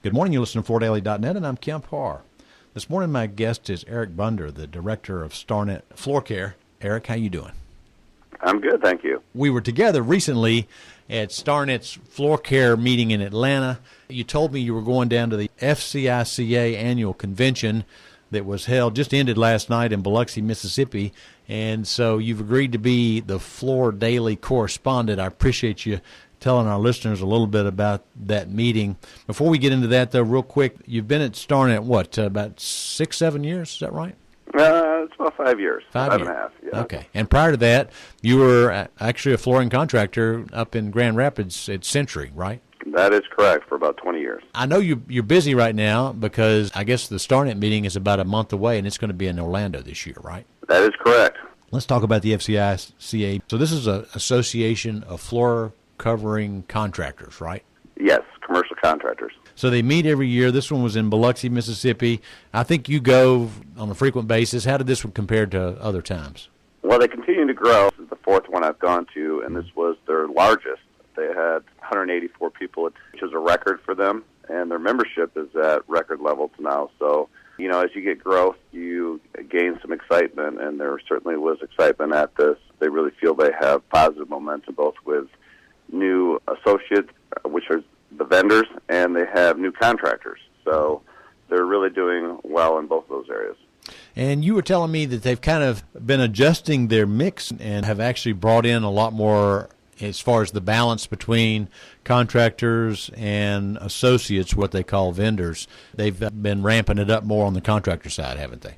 Good morning. You listen to FloorDaily.net, and I'm Kemp Harr. This morning, my guest is Eric Boender, the director of Starnet FloorCare. Eric, how you doing? I'm good, thank you. We were together recently at Starnet's FloorCare meeting in Atlanta. You told me you were going down to the FCICA Annual Convention that was held, just ended last night in Biloxi, Mississippi, and so you've agreed to be the Floor Daily correspondent. I appreciate you telling our listeners a little bit about that meeting. Before we get into that, though, real quick, you've been at Starnet, about 6-7 years? Is that right? It's about 5 years. 5 and years. a half, yeah. Okay. And prior to that, you were actually a flooring contractor up in Grand Rapids at Century, right? That is correct, for about 20 years. I know you're busy right now because I guess the Starnet meeting is about a month away, and it's going to be in Orlando this year, right? That is correct. Let's talk about the FCICA. So this is an association of floor covering contractors, right? Yes, commercial contractors. So they meet every year. This one was in Biloxi, Mississippi. I think you go on a frequent basis. How did this one compare to other times? Well, they continue to grow. This is the fourth one I've gone to, and this was their largest. They had 184 people, which is a record for them, and their membership is at record levels now. So, as you get growth, you gain some excitement, and there certainly was excitement at this. They really feel they have positive momentum, both with new associates, which are the vendors, and they have new contractors. So they're really doing well in both of those areas. And you were telling me that they've kind of been adjusting their mix and have actually brought in a lot more as far as the balance between contractors and associates, what they call vendors. They've been ramping it up more on the contractor side, haven't they?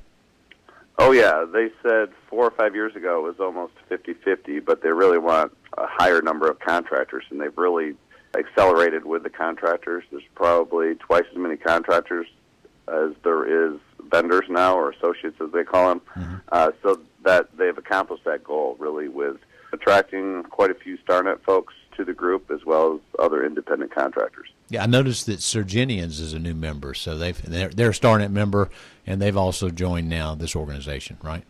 Oh, yeah. They said 4 or 5 years ago it was almost 50-50, but they really want a higher number of contractors, and they've really accelerated with the contractors. There's probably twice as many contractors as there is vendors now, or associates as they call them. Mm-hmm. So that they've accomplished that goal really with attracting quite a few Starnet folks to the group, as well as other independent contractors. Yeah, I noticed that Surgenians is a new member, so they're a Starnet member, and they've also joined now this organization, right?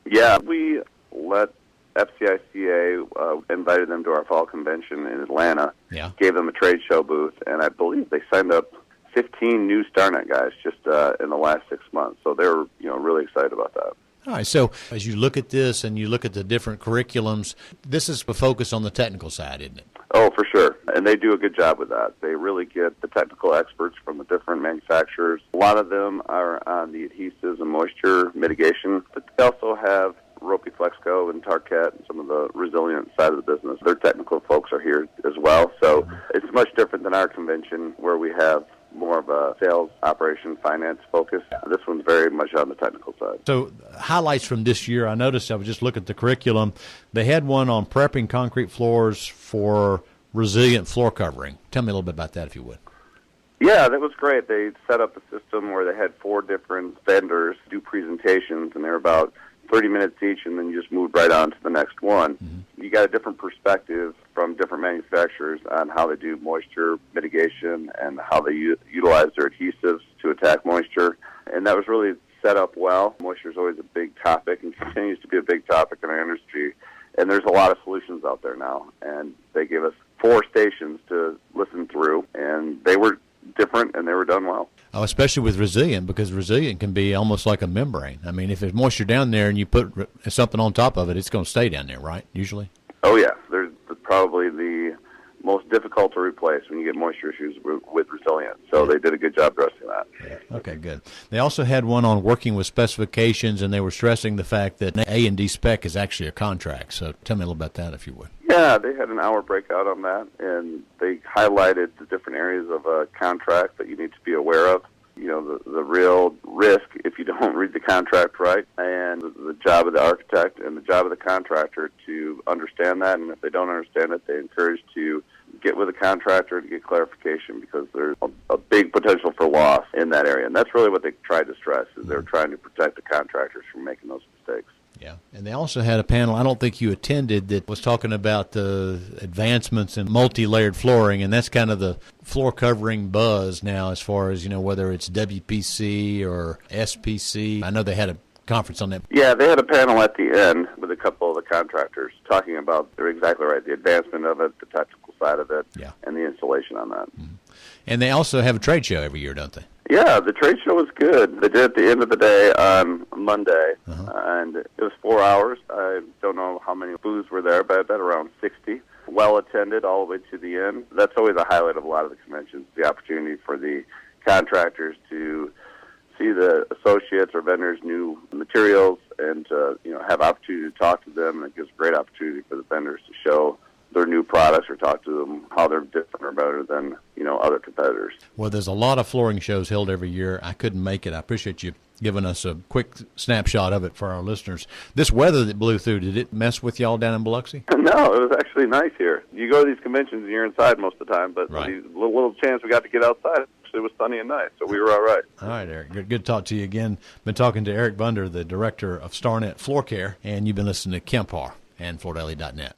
Yeah, we let FCICA invited them to our fall convention in Atlanta. Yeah, gave them a trade show booth, and I believe they signed up 15 new Starnet guys just in the last 6 months. So they're really excited about that. All right, so as you look at this and you look at the different curriculums, this is a focus on the technical side, isn't it? Oh, for sure. And they do a good job with that. They really get the technical experts from the different manufacturers. A lot of them are on the adhesives and moisture mitigation, but they also have Ropey Flexco and Tarket and some of the resilient side of the business. Their technical folks are here as well. So it's much different than our convention where we have more of a sales, operation, finance focus. This one's very much on the technical side. So highlights from this year, I noticed, I was just looking at the curriculum, they had one on prepping concrete floors for resilient floor covering. Tell me a little bit about that, if you would. Yeah, that was great. They set up a system where they had 4 different vendors do presentations, and they're about 30 minutes each, and then you just moved right on to the next one. Mm-hmm. You got a different perspective from different manufacturers on how they do moisture mitigation and how they utilize their adhesives to attack moisture. And that was really set up well. Moisture is always a big topic and continues to be a big topic in our industry. And there's a lot of solutions out there now. And they gave us 4 stations to listen through, and they were different and they were done well. Oh, especially with resilient, because resilient can be almost like a membrane. I mean, if there's moisture down there and you put something on top of it, it's going to stay down there, right, usually? Oh, yeah. There's probably the most difficult to replace when you get moisture issues with resilient. So they did a good job addressing that. Yeah. Okay, good. They also had one on working with specifications, and they were stressing the fact that A&D spec is actually a contract. So tell me a little about that, if you would. Yeah, they had an hour breakout on that, and they highlighted the different areas of a contract that you need to be aware of. The real risk if you don't read the contract right, and the job of the architect and the job of the contractor to understand that. And if they don't understand it, they encourage to get with the contractor to get clarification, because there's a big potential for loss in that area. And that's really what they tried to stress, is they're trying to protect the contractors from making those mistakes. Yeah, and they also had a panel, I don't think you attended, that was talking about the advancements in multi-layered flooring, and that's kind of the floor covering buzz now as far as, whether it's WPC or SPC. I know they had a conference on that. Yeah, they had a panel at the end with a couple of the contractors talking about, they're exactly right, the advancement of it, the technical side of it Yeah. and the installation on that. And they also have a trade show every year, don't they? Yeah, the trade show was good. They did it at the end of the day on Monday, and it was 4 hours. I don't know how many booths were there, but I bet around 60. Well attended all the way to the end. That's always a highlight of a lot of the conventions, the opportunity for the contractors to see the associates or vendors' new materials and to, have opportunity to talk to them. And it gives a great opportunity for the vendors to show their new products or talk to them how they're different or better than, other competitors. Well, there's a lot of flooring shows held every year. I couldn't make it. I appreciate you giving us a quick snapshot of it for our listeners. This weather that blew through, did it mess with y'all down in Biloxi? No, it was actually nice here. You go to these conventions and you're inside most of the time, but Right. the little chance we got to get outside, it was sunny and nice, so we were all right. All right, Eric. Good to talk to you again. Been talking to Eric Boender, the director of Starnet FloorCare, and you've been listening to Kemp Harr and FloorDaily.net.